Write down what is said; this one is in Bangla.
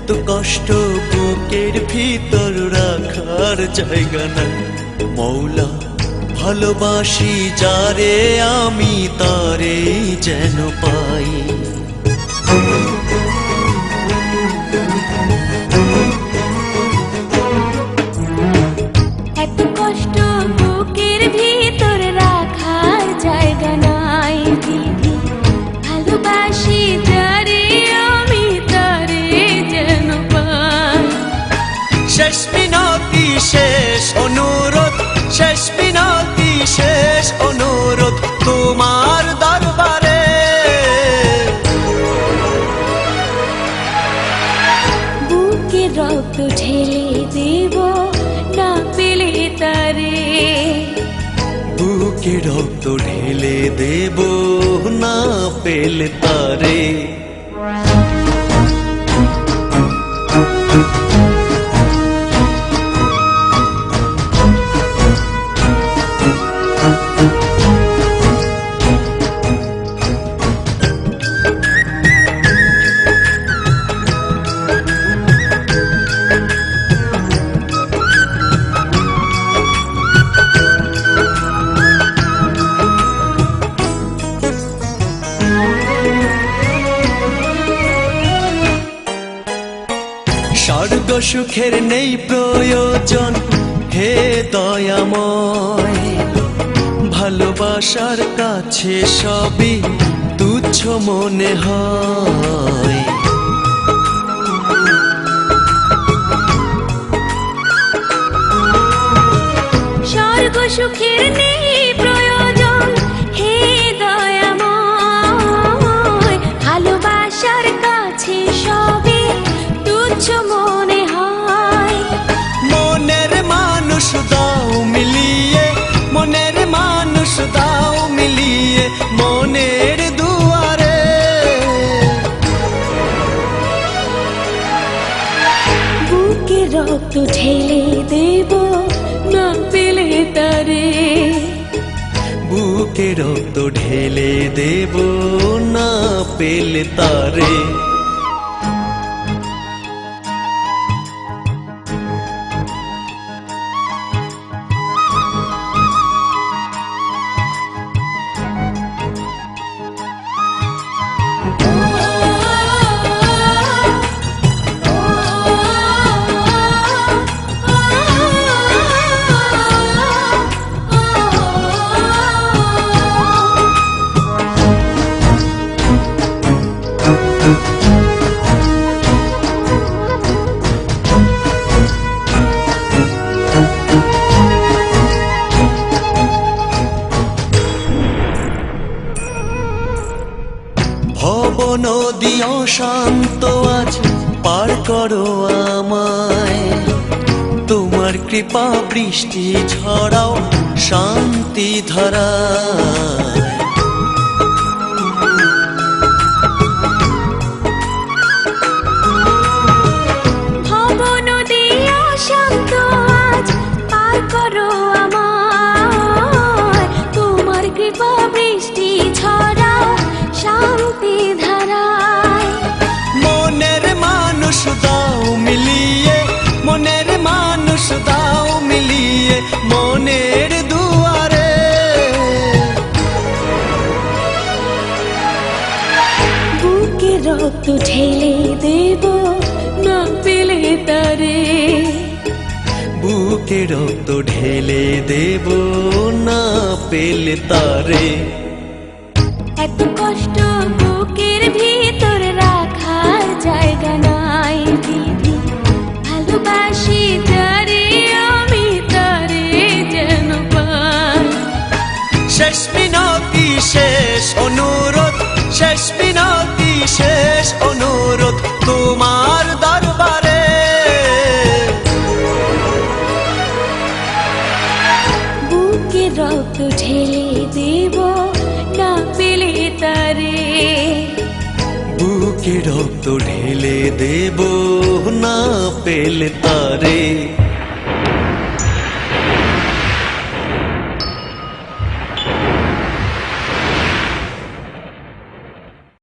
এত কষ্ট বুকের ভিতর রাখার জায়গা নাই মৌলা ভালোবাসি যারে আমি তারে যেন পাই এত কষ্ট বুকের ভিতর রাখার জায়গা নাই দিদি ভালোবাসি যারে আমি তারে যেন পাই শেষ মিনতি শেষ অনুরোধ শেষ মিনতি শেষ অনুরোধ তোমার দরবারে বুকে রক্ত ঢেলে দেব না পেলে তারে বুকে রক্ত ঢেলে দেব না পেলে তারে স্বর্গ সুখের নেই প্রয়োজন হে দয়াময় ভালোবাসার কাছে সবই তুচ্ছ মনে হয় স্বর্গ সুখের নেই প্রয়োজন হে দয়াময় ভালোবাসার কাছে সবই তুচ্ছ মনে হয় মনের মানুষ দাও মিলিয়ে মনের মানুষ দাও মিলিয়ে মনের দুয়ারে বুকে রক্ত ঢেলে দেব না পেলে তারে বুকে রক্ত ঢেলে দেব না পেলে তারে ভব নদী অশান্ত আজ পার করো আমায় তোমার কৃপা বৃষ্টি ঝরাও শান্তি ধারায় ভব নদী অশান্ত আজ পার করো আমায় তোমার কৃপা বৃষ্টি ঝরাও শান্তি ধারায় মনের মানুষ দাও মিলিয়ে মনের মানুষ দাও মিলিয়ে মনের দুয়ারে বুকে রক্ত ঢেলে দেব না পেলে তারে বুকে রক্ত ঢেলে দেব না পেলে তারে এত কষ্ট বুকের ভিতর রাখার জায়গা নাই দিদি ভালোবাসি যারে আমি তারে যেন পাই শেষ মিনতি শেষ অনুরোধ শেষ মিনতি শেষ অনুরোধ তোমার দরবারে বুকে রক্ত ঢেলে দেব না পেলে তারে বুকে রক্ত ঢেলে দেব না পেলে তারে